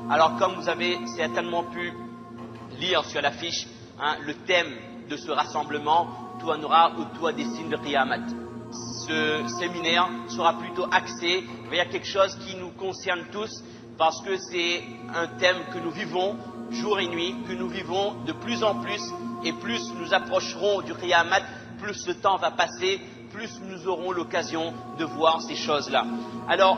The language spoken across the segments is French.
Alors comme vous avez certainement pu lire sur l'affiche, le thème de ce rassemblement tournera autour des signes de Qiyamah. Ce séminaire sera plutôt axé vers quelque chose qui nous concerne tous, parce que c'est un thème que nous vivons jour et nuit, que nous vivons de plus en plus, et plus nous approcherons du Qiyamah, plus le temps va passer, plus nous aurons l'occasion de voir ces choses-là. Alors,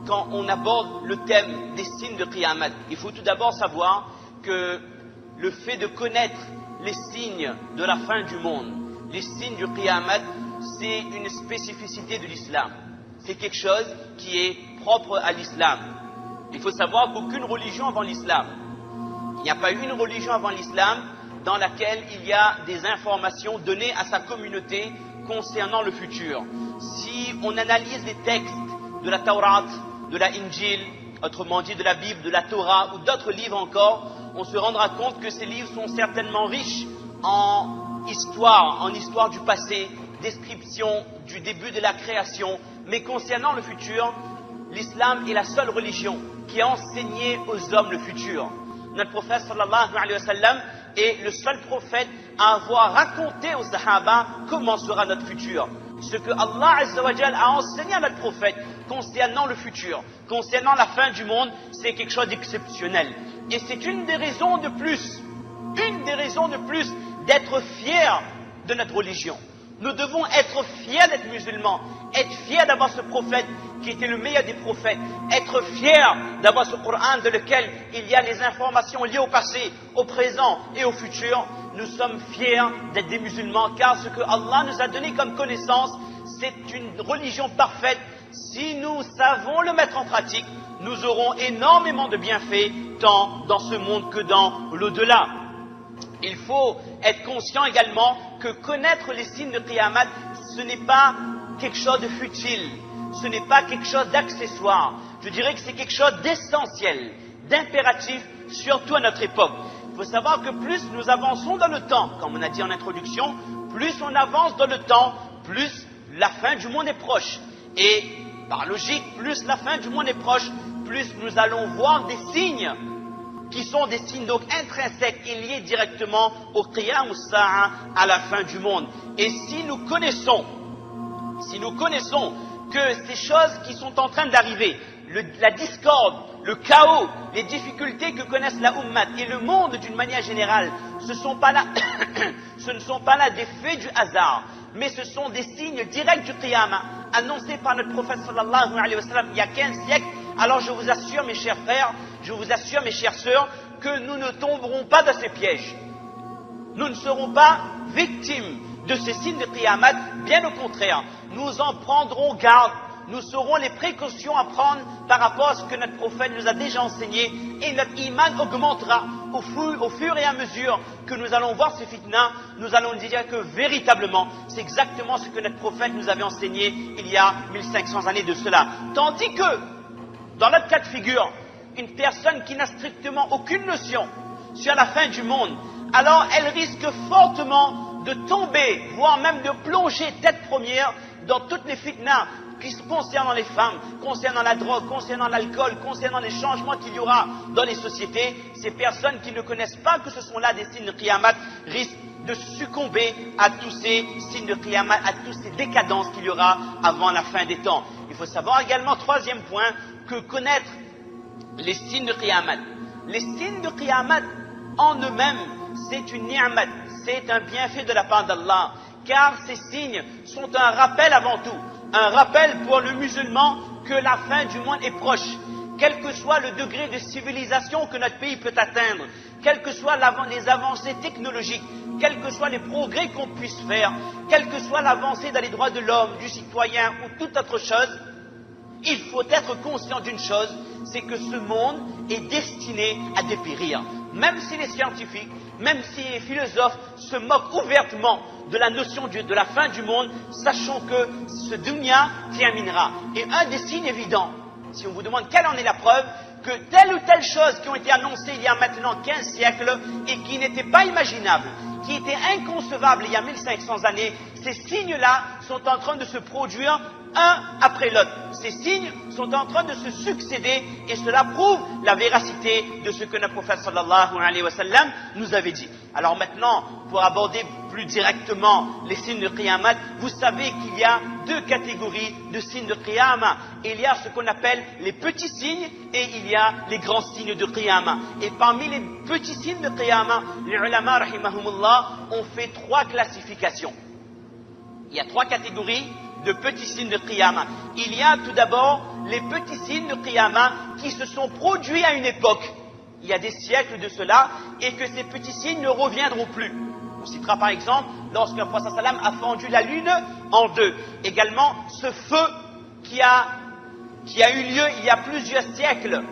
quand on aborde le thème des signes de Qiyamah, il faut tout d'abord savoir que le fait de connaître les signes de la fin du monde, les signes du Qiyamah, c'est une spécificité de l'islam. C'est quelque chose qui est propre à l'islam. Il faut savoir qu'aucune religion avant l'islam, il n'y a pas eu une religion avant l'islam dans laquelle il y a des informations données à sa communauté concernant le futur. Si on analyse les textes de la Taurat, de la Injil, autrement dit de la Bible, de la Torah ou d'autres livres encore, on se rendra compte que ces livres sont certainement riches en histoire du passé, description du début de la création, mais concernant le futur, l'islam est la seule religion qui a enseigné aux hommes le futur. Notre prophète sallallahu alayhi wa sallam est le seul prophète à avoir raconté aux Sahaba comment sera notre futur. Ce que Allah Azza wa Jal a enseigné à notre prophète concernant le futur, concernant la fin du monde, c'est quelque chose d'exceptionnel. Et c'est une des raisons de plus d'être fiers de notre religion. Nous devons être fiers d'être musulmans, être fiers d'avoir ce prophète qui était le meilleur des prophètes, être fiers d'avoir ce Coran dans lequel il y a les informations liées au passé, au présent et au futur. Nous sommes fiers d'être des musulmans car ce que Allah nous a donné comme connaissance, c'est une religion parfaite. Si nous savons le mettre en pratique, nous aurons énormément de bienfaits tant dans ce monde que dans l'au-delà. Il faut être conscient également que connaître les signes de Qiyamah, ce n'est pas quelque chose de futile, ce n'est pas quelque chose d'accessoire. Je dirais que c'est quelque chose d'essentiel, d'impératif, surtout à notre époque. Il faut savoir que plus nous avançons dans le temps, comme on a dit en introduction, plus on avance dans le temps, plus la fin du monde est proche. Et par logique, plus la fin du monde est proche, plus nous allons voir des signes qui sont des signes donc intrinsèques et liés directement au qiyam as-sa'a, à la fin du monde. Et si nous connaissons que ces choses qui sont en train d'arriver, la discorde, le chaos, les difficultés que connaissent la Ummah et le monde d'une manière générale, ce ne sont pas là des faits du hasard, mais ce sont des signes directs du qiyamah, annoncés par notre prophète sallallahu alayhi wa sallam il y a 15 siècles. Alors je vous assure mes chers frères, je vous assure mes chères sœurs, que nous ne tomberons pas dans ces pièges. Nous ne serons pas victimes de ces signes de qiyamah, bien au contraire, nous en prendrons garde. Nous saurons les précautions à prendre par rapport à ce que notre prophète nous a déjà enseigné, et notre iman augmentera au fur et à mesure que nous allons voir ces fitnas. Nous allons dire que véritablement c'est exactement ce que notre prophète nous avait enseigné il y a 1500 années de cela. Tandis que dans notre cas de figure, une personne qui n'a strictement aucune notion sur la fin du monde, alors elle risque fortement de tomber, voire même de plonger tête première dans toutes les fitnas concernant les femmes, concernant la drogue, concernant l'alcool, concernant les changements qu'il y aura dans les sociétés. Ces personnes qui ne connaissent pas que ce sont là des signes de Qiyamah risquent de succomber à tous ces signes de Qiyamah, à toutes ces décadences qu'il y aura avant la fin des temps. Il faut savoir également, troisième point, que connaître les signes de Qiyamah. Les signes de Qiyamah en eux-mêmes, c'est une ni'mat, c'est un bienfait de la part d'Allah, car ces signes sont un rappel avant tout. Un rappel pour le musulman que la fin du monde est proche. Quel que soit le degré de civilisation que notre pays peut atteindre, quelles que soient les avancées technologiques, quels que soient les progrès qu'on puisse faire, quelle que soit l'avancée dans les droits de l'homme, du citoyen ou toute autre chose, il faut être conscient d'une chose, c'est que ce monde est destiné à dépérir. Même si les scientifiques, même si les philosophes se moquent ouvertement de la notion de la fin du monde, sachons que ce dunya terminera. Et un des signes évidents, si on vous demande quelle en est la preuve, que telle ou telle chose qui ont été annoncées il y a maintenant 15 siècles et qui n'étaient pas imaginables, qui étaient inconcevables il y a 1500 années, ces signes-là sont en train de se produire un après l'autre. Ces signes sont en train de se succéder et cela prouve la véracité de ce que notre prophète sallallahu alayhi wa sallam nous avait dit. Alors maintenant, pour aborder plus directement les signes de Qiyamah, vous savez qu'il y a deux catégories de signes de Qiyamah. Il y a ce qu'on appelle les petits signes et il y a les grands signes de Qiyamah. Et parmi les petits signes de Qiyamah, les ulama rahimahumullah ont fait trois classifications. Il y a trois catégories de petits signes de Qiyamah. Il y a tout d'abord les petits signes de Qiyamah qui se sont produits à une époque, il y a des siècles de cela, et que ces petits signes ne reviendront plus. On citera par exemple lorsque le prophète sallam a fendu la lune en deux. Également ce feu qui a eu lieu il y a plusieurs siècles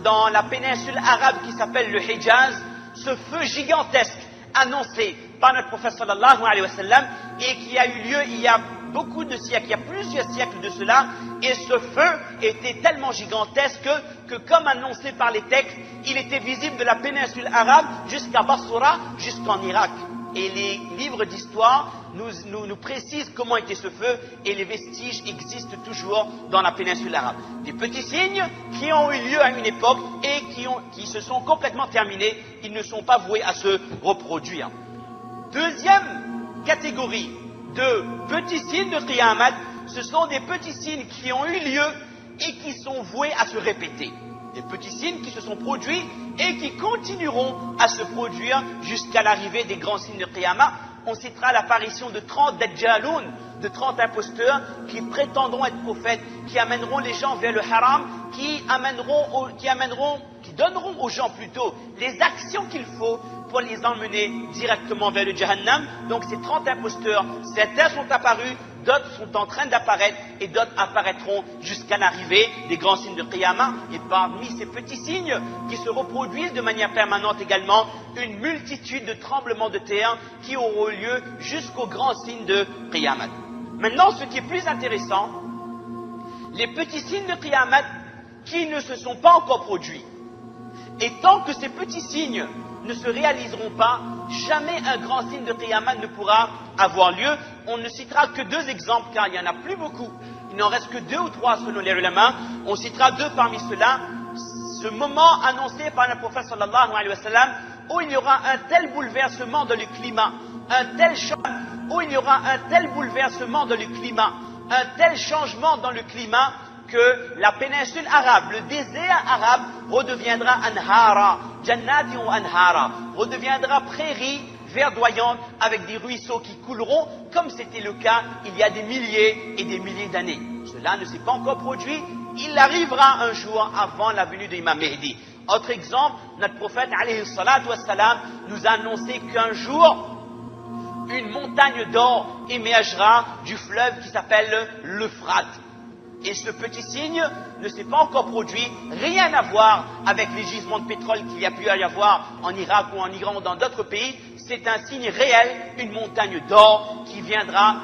dans la péninsule arabe qui s'appelle le Hijaz, ce feu gigantesque annoncé par notre prophète sallallahu alayhi wa sallam et qui a eu lieu il y a beaucoup de siècles, il y a plusieurs siècles de cela, et ce feu était tellement gigantesque que comme annoncé par les textes, il était visible de la péninsule arabe jusqu'à Basra, jusqu'en Irak. Et les livres d'histoire nous précisent comment était ce feu et les vestiges existent toujours dans la péninsule arabe. Des petits signes qui ont eu lieu à une époque et qui se sont complètement terminés, ils ne sont pas voués à se reproduire. Deuxième catégorie de petits signes de Qiyamah, ce sont des petits signes qui ont eu lieu et qui sont voués à se répéter. Des petits signes qui se sont produits et qui continueront à se produire jusqu'à l'arrivée des grands signes de Qiyamah. On citera l'apparition de 30 Dajjaloun, de 30 imposteurs qui prétendront être prophètes, qui amèneront les gens vers le haram, qui donneront aux gens plutôt les actions qu'il faut pour les emmener directement vers le Jahannam. Donc ces 30 imposteurs, certains sont apparus, d'autres sont en train d'apparaître et d'autres apparaîtront jusqu'à l'arrivée des grands signes de Qiyamah. Et parmi ces petits signes qui se reproduisent de manière permanente également, une multitude de tremblements de terre qui auront lieu jusqu'aux grands signes de Qiyamah. Maintenant, ce qui est plus intéressant, les petits signes de Qiyamah qui ne se sont pas encore produits. Et tant que ces petits signes ne se réaliseront pas, jamais un grand signe de Qiyamah ne pourra avoir lieu. On ne citera que deux exemples, car il n'y en a plus beaucoup. Il n'en reste que deux ou trois selon les ulama. On citera deux parmi ceux-là. Ce moment annoncé par le prophète sallallahu alayhi wa sallam, où il y aura un tel bouleversement dans le climat, un tel bouleversement dans le climat, un tel changement dans le climat, que la péninsule arabe, le désert arabe, redeviendra anhara, jannati ou anhara, redeviendra prairie verdoyante avec des ruisseaux qui couleront, comme c'était le cas il y a des milliers et des milliers d'années. Cela ne s'est pas encore produit, il arrivera un jour avant la venue de Imam Mehdi. Autre exemple, notre prophète alayhi salatu wassalam nous a annoncé qu'un jour, une montagne d'or émergera du fleuve qui s'appelle l'Euphrate. Et ce petit signe ne s'est pas encore produit, rien à voir avec les gisements de pétrole qu'il y a pu y avoir en Irak ou en Iran ou dans d'autres pays. C'est un signe réel, une montagne d'or qui viendra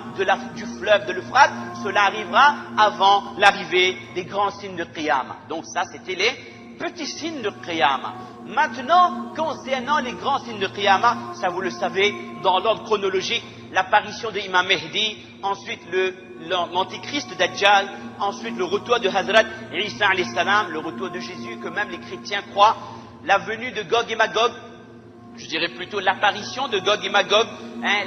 du fleuve de l'Euphrate. Cela arrivera avant l'arrivée des grands signes de Qiyamah. Donc ça, c'était les petits signes de Qiyamah. Maintenant, concernant les grands signes de Qiyamah, ça vous le savez, dans l'ordre chronologique, l'apparition de Imam Mehdi, ensuite l'antichrist Dajjal, ensuite le retour de Hazrat Isa alayhi salam, le retour de Jésus que même les chrétiens croient, la venue de Gog et Magog, je dirais plutôt l'apparition de Gog et Magog,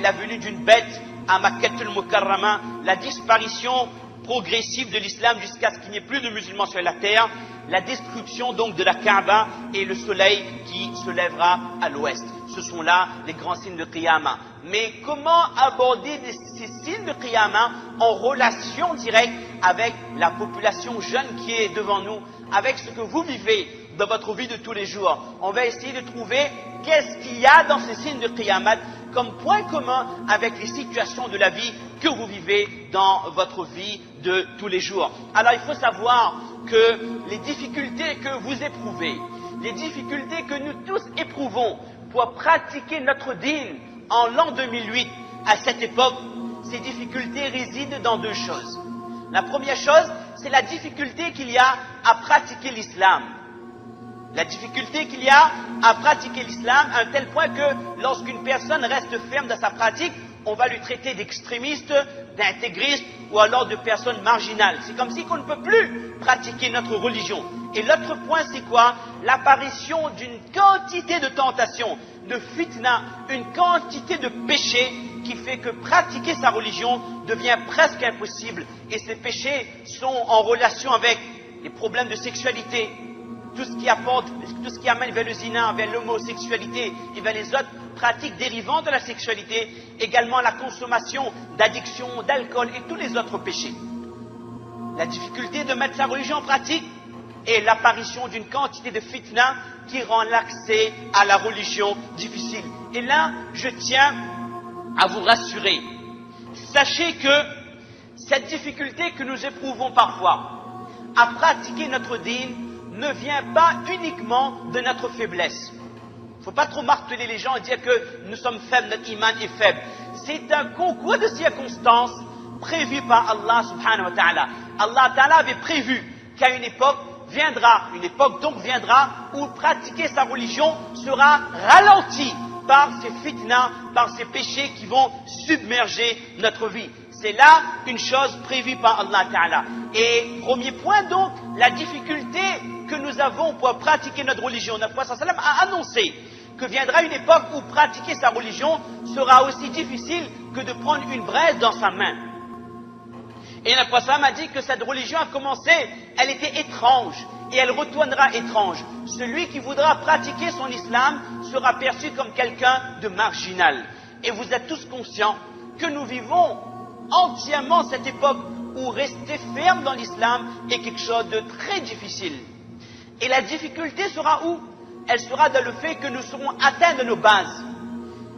la venue d'une bête à Makkatul Mukarrama, la disparition progressive de l'islam jusqu'à ce qu'il n'y ait plus de musulmans sur la terre, la destruction donc de la Kaaba et le soleil qui se lèvera à l'ouest. Ce sont là les grands signes de Qiyamah. Mais comment aborder ces signes de Qiyamah en relation directe avec la population jeune qui est devant nous, avec ce que vous vivez dans votre vie de tous les jours? On va essayer de trouver qu'est-ce qu'il y a dans ces signes de Qiyamah comme point commun avec les situations de la vie que vous vivez dans votre vie de tous les jours. Alors il faut savoir que les difficultés que vous éprouvez, les difficultés que nous tous éprouvons pour pratiquer notre dîn en l'an 2008, à cette époque, ces difficultés résident dans deux choses. La première chose, c'est la difficulté qu'il y a à pratiquer l'islam. La difficulté qu'il y a à pratiquer l'islam à un tel point que lorsqu'une personne reste ferme dans sa pratique, on va lui traiter d'extrémiste, d'intégriste ou alors de personne marginale. C'est comme si on ne peut plus pratiquer notre religion. Et l'autre point, c'est quoi? L'apparition d'une quantité de tentations, de fitna, une quantité de péchés qui fait que pratiquer sa religion devient presque impossible. Et ces péchés sont en relation avec les problèmes de sexualité, tout ce qui amène vers le zina, vers l'homosexualité et vers les autres pratiques dérivant de la sexualité, également la consommation d'addiction, d'alcool et tous les autres péchés. La difficulté de mettre sa religion en pratique est l'apparition d'une quantité de fitna qui rend l'accès à la religion difficile. Et là, je tiens à vous rassurer. Sachez que cette difficulté que nous éprouvons parfois à pratiquer notre dîn ne vient pas uniquement de notre faiblesse. Il ne faut pas trop marteler les gens et dire que nous sommes faibles, notre iman est faible. C'est un concours de circonstances prévu par Allah subhanahu wa ta'ala. Allah ta'ala avait prévu qu'à une époque viendra où pratiquer sa religion sera ralenti par ces fitnas, par ces péchés qui vont submerger notre vie. C'est là une chose prévue par Allah Ta'ala. Et premier point donc, la difficulté que nous avons pour pratiquer notre religion. Notre prophète sallam a annoncé que viendra une époque où pratiquer sa religion sera aussi difficile que de prendre une braise dans sa main. Et notre prophète sallam a dit que cette religion a commencé, elle était étrange et elle retournera étrange. Celui qui voudra pratiquer son islam sera perçu comme quelqu'un de marginal. Et vous êtes tous conscients que nous vivons entièrement cette époque où rester ferme dans l'islam est quelque chose de très difficile. Et la difficulté sera où? Elle sera dans le fait que nous serons atteints de nos bases.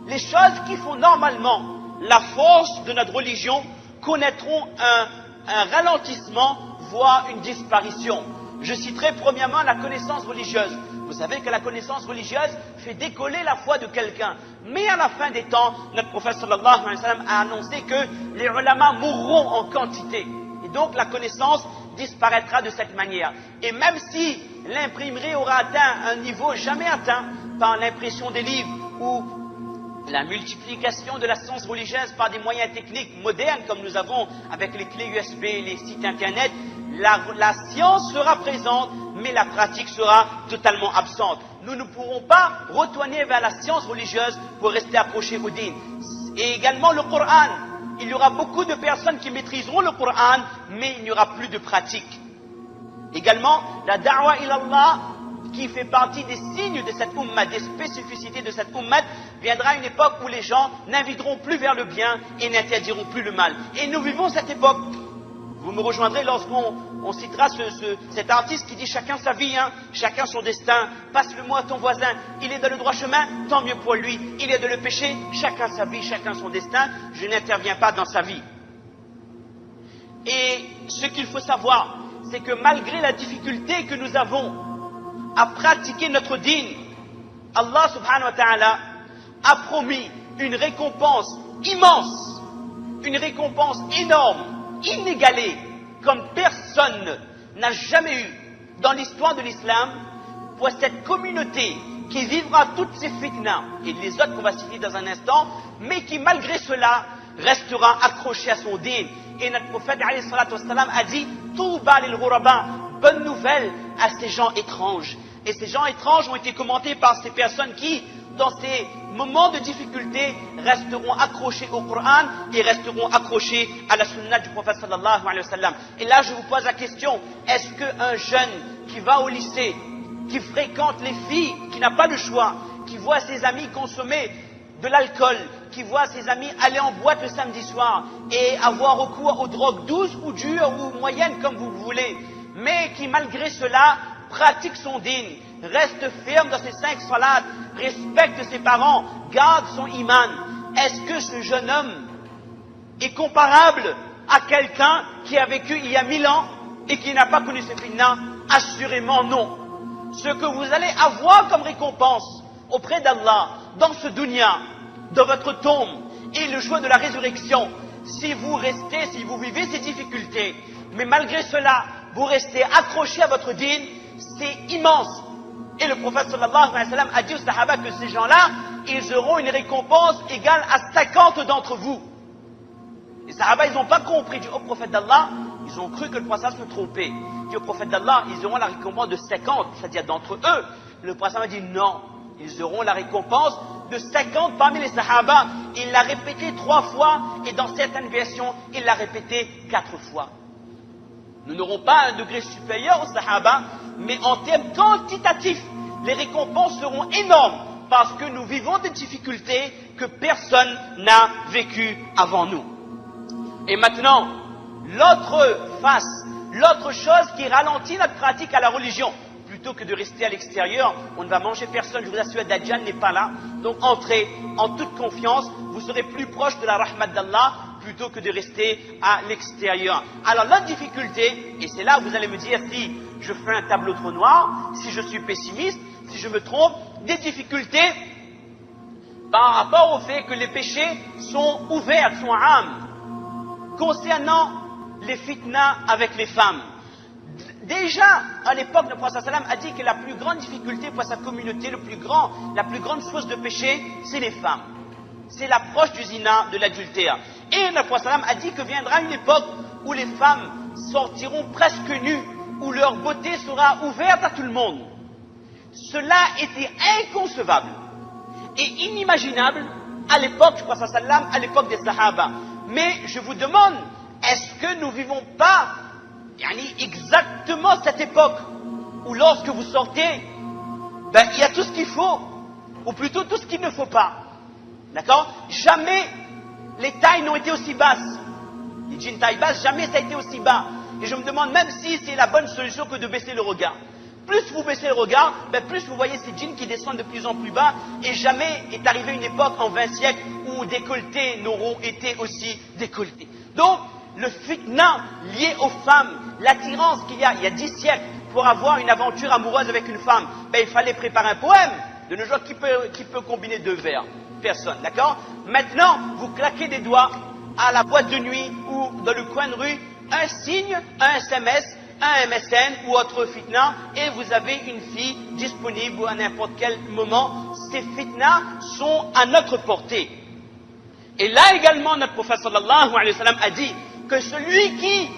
Les choses qui font normalement la force de notre religion connaîtront un ralentissement, voire une disparition. Je citerai premièrement la connaissance religieuse. Vous savez que la connaissance religieuse fait décoller la foi de quelqu'un. Mais à la fin des temps, notre prophète sallallahu alayhi wa sallam a annoncé que les ulama mourront en quantité. Et donc la connaissance disparaîtra de cette manière. Et même si l'imprimerie aura atteint un niveau jamais atteint par l'impression des livres ou la multiplication de la science religieuse par des moyens techniques modernes comme nous avons avec les clés USB, les sites internet, la science sera présente, mais la pratique sera totalement absente. Nous ne pourrons pas retourner vers la science religieuse pour rester accrochés au dîn. Et également le Coran. Il y aura beaucoup de personnes qui maîtriseront le Coran, mais il n'y aura plus de pratique. Également, la da'wa ilallah, qui fait partie des signes de cette ummah, des spécificités de cette ummah, viendra une époque où les gens n'inviteront plus vers le bien et n'interdiront plus le mal. Et nous vivons cette époque. Vous me rejoindrez lorsqu'on citera cet artiste qui dit chacun sa vie, chacun son destin, passe le mot à ton voisin, il est dans le droit chemin, tant mieux pour lui, il est dans le péché, chacun sa vie, chacun son destin, je n'interviens pas dans sa vie. Et ce qu'il faut savoir, c'est que malgré la difficulté que nous avons à pratiquer notre dîn, Allah subhanahu wa ta'ala a promis une récompense immense, une récompense énorme, inégalée, comme personne n'a jamais eu dans l'histoire de l'islam pour cette communauté qui vivra toutes ces fitnas et les autres qu'on va citer dans un instant, mais qui malgré cela restera accroché à son dîn. Et notre prophète alayhi salatu wassalam a dit Touba lil ghuraba, bonne nouvelle à ces gens étranges. Et ces gens étranges ont été commentés par ces personnes qui, dans ces moments de difficulté, resteront accrochés au Coran et resteront accrochés à la sunna du prophète sallallahu alayhi wa sallam. Et là, je vous pose la question, est-ce qu'un jeune qui va au lycée, qui fréquente les filles, qui n'a pas le choix, qui voit ses amis consommer de l'alcool, qui voit ses amis aller en boîte le samedi soir et avoir recours aux drogues douces ou dures ou moyennes comme vous voulez, mais qui malgré cela pratique son dîn, reste ferme dans ses 5 salats, respecte ses parents, garde son iman, est-ce que ce jeune homme est comparable à quelqu'un qui a vécu il y a 1000 ans et qui n'a pas connu ce fitna? Assurément non. Ce que vous allez avoir comme récompense auprès d'Allah dans ce dunya, dans votre tombe et le jour de la résurrection, si vous restez, si vous vivez ces difficultés, mais malgré cela, vous restez accroché à votre dîn, c'est immense. Et le prophète sallallahu alayhi wa sallam a dit aux sahaba que ces gens-là, ils auront une récompense égale à 50 d'entre vous. Les Sahaba, ils n'ont pas compris du haut prophète d'Allah, ils ont cru que le prophète se trompait. Du haut prophète d'Allah, ils auront la récompense de 50, c'est-à-dire d'entre eux. Le prophète a dit non, ils auront la récompense de 50 parmi les Sahaba. Il l'a répété 3 fois et dans certaines versions, il l'a répété 4 fois. Nous n'aurons pas un degré supérieur aux Sahaba, mais en termes quantitatifs, les récompenses seront énormes parce que nous vivons des difficultés que personne n'a vécues avant nous. Et maintenant, l'autre face, l'autre chose qui ralentit notre pratique à la religion, plutôt que de rester à l'extérieur, on ne va manger personne, je vous assure, Dajjal n'est pas là, donc entrez en toute confiance, vous serez plus proche de la rahmat d'Allah, plutôt que de rester à l'extérieur. Alors l'autre difficulté, et c'est là où vous allez me dire si je fais un tableau trop noir, si je suis pessimiste, si je me trompe, des difficultés par rapport au fait que les péchés sont ouverts, sont âmes. Concernant les fitnas avec les femmes, déjà à l'époque, le prophète sallam a dit que la plus grande difficulté pour sa communauté, la plus grande source de péché, c'est les femmes. C'est l'approche du zina, de l'adultère. Et le prophète sallam a dit que viendra une époque où les femmes sortiront presque nues, où leur beauté sera ouverte à tout le monde. Cela était inconcevable et inimaginable à l'époque du prophète sallam, à l'époque des Sahaba. Mais je vous demande, est-ce que nous vivons pas exactement cette époque où lorsque vous sortez, il y a tout ce qu'il faut, ou plutôt tout ce qu'il ne faut pas. D'accord? Jamais les tailles n'ont été aussi basses. Les jeans taille basse, jamais ça a été aussi bas. Et je me demande même si c'est la bonne solution que de baisser le regard. Plus vous baissez le regard, plus vous voyez ces jeans qui descendent de plus en plus bas. Et jamais est arrivée une époque en 20 siècles où décolletés n'auront été aussi décolletés. Donc, le fitna lié aux femmes, l'attirance qu'il y a il y a 10 siècles pour avoir une aventure amoureuse avec une femme, il fallait préparer un poème. De nos jours, qui peut combiner 2 vers? Personne, d'accord? Maintenant, vous claquez des doigts à la boîte de nuit ou dans le coin de rue, un signe, un SMS, un MSN ou autre fitna, et vous avez une fille disponible à n'importe quel moment. Ces fitnas sont à notre portée. Et là également, notre prophète sallallahu alayhi wa sallam a dit que celui qui,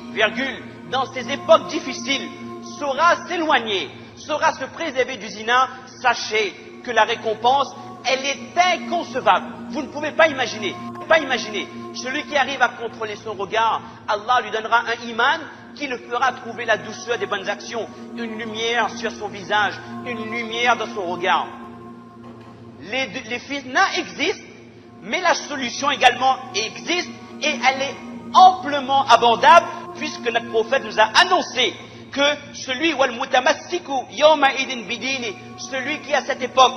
dans ces époques difficiles, saura s'éloigner, saura se préserver du zina, sachez que la récompense, elle est inconcevable. Vous ne pouvez pas imaginer. Celui qui arrive à contrôler son regard, Allah lui donnera un iman qui le fera trouver la douceur des bonnes actions, une lumière sur son visage, une lumière dans son regard. Les fitnas existent, mais la solution également existe et elle est amplement abordable puisque notre prophète nous a annoncé que celui qui à cette époque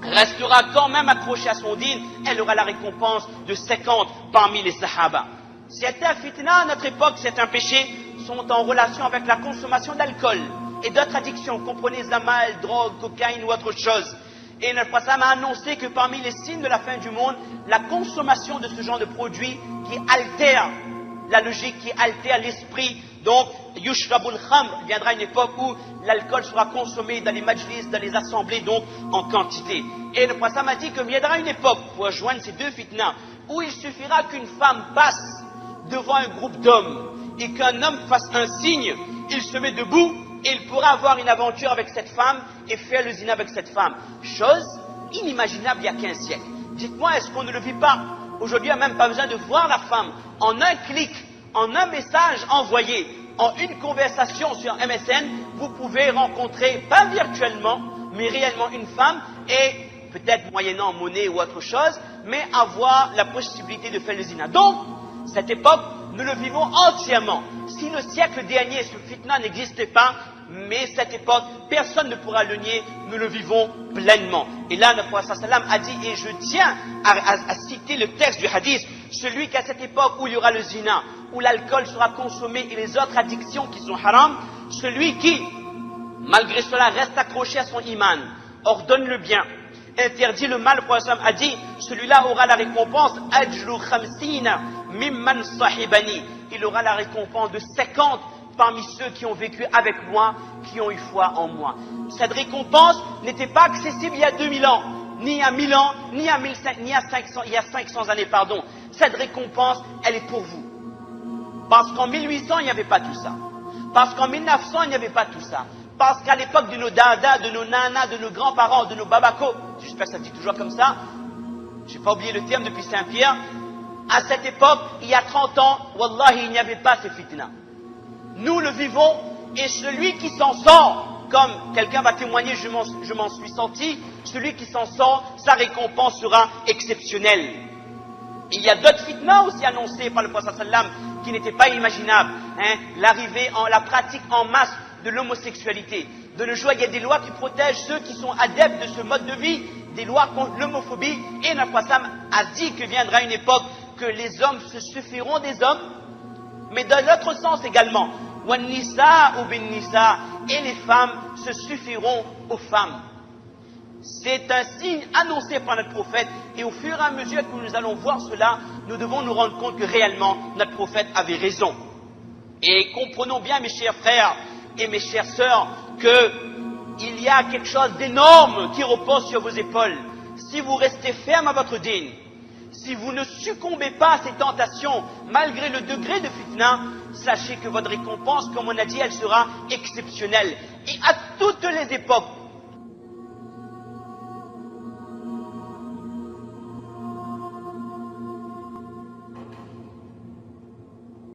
restera quand même accroché à son dîn, elle aura la récompense de 50 parmi les Sahaba. Certains fitna à notre époque, certains péchés sont en relation avec la consommation d'alcool et d'autres addictions, comprenez zamal, drogue, cocaïne ou autre chose. Et notre prophète a annoncé que parmi les signes de la fin du monde, la consommation de ce genre de produits qui altère la logique, qui altère l'esprit. Donc, yushrabul khamr, viendra une époque où l'alcool sera consommé dans les majlis, dans les assemblées, donc en quantité. Et le prophète m'a dit que viendra une époque, pour rejoindre ces 2 fitnas, où il suffira qu'une femme passe devant un groupe d'hommes et qu'un homme fasse un signe, il se met debout et il pourra avoir une aventure avec cette femme et faire le zina avec cette femme. Chose inimaginable il y a 15 siècles. Dites-moi, est-ce qu'on ne le vit pas? Aujourd'hui, il n'y a même pas besoin de voir la femme. En un clic, en un message envoyé, en une conversation sur MSN, vous pouvez rencontrer, pas virtuellement, mais réellement une femme et peut-être moyennant monnaie ou autre chose, mais avoir la possibilité de faire le zina. Donc, cette époque, nous le vivons entièrement. Si le siècle dernier, ce fitna n'existait pas, mais cette époque, personne ne pourra le nier, nous le vivons pleinement. Et là, notre prophète sallam a dit, et je tiens à citer le texte du hadith, celui qu'à cette époque où il y aura le zina, où l'alcool sera consommé et les autres addictions qui sont haram, celui qui, malgré cela, reste accroché à son iman, ordonne le bien, interdit le mal, le prophète a dit, celui-là aura la récompense, ajru khamsina mimman sahibani, il aura la récompense de 50 parmi ceux qui ont vécu avec moi, qui ont eu foi en moi. Cette récompense n'était pas accessible il y a 2000 ans. ni il y a 1000 ans, ni il y a 1500, ni il y a 500 années, pardon. Cette récompense, elle est pour vous. Parce qu'en 1800, il n'y avait pas tout ça. Parce qu'en 1900, il n'y avait pas tout ça. Parce qu'à l'époque de nos dadas, de nos nanas, de nos grands-parents, de nos babacos, j'espère que ça se dit toujours comme ça, je n'ai pas oublié le terme depuis Saint-Pierre, à cette époque, il y a 30 ans, wallahi, il n'y avait pas ces fitna. Nous le vivons, et celui qui s'en sort, comme quelqu'un va témoigner, je m'en suis sorti, celui qui s'en sort, sa récompense sera exceptionnelle. Il y a d'autres fitnas aussi annoncées par le prophète sallam qui n'étaient pas imaginables. L'arrivée, la pratique en masse de l'homosexualité. De nos jours, il y a des lois qui protègent ceux qui sont adeptes de ce mode de vie, des lois contre l'homophobie. Et le prophète sallam a dit que viendra une époque que les hommes se suffiront des hommes, mais dans l'autre sens également. Et les femmes se suffiront aux femmes. C'est un signe annoncé par notre prophète, et au fur et à mesure que nous allons voir cela, nous devons nous rendre compte que réellement notre prophète avait raison. Et comprenons bien, mes chers frères et mes chères sœurs, qu'il y a quelque chose d'énorme qui repose sur vos épaules. Si vous restez ferme à votre dîne, si vous ne succombez pas à ces tentations, malgré le degré de fitna, sachez que votre récompense, comme on a dit, elle sera exceptionnelle. Et à toutes les époques,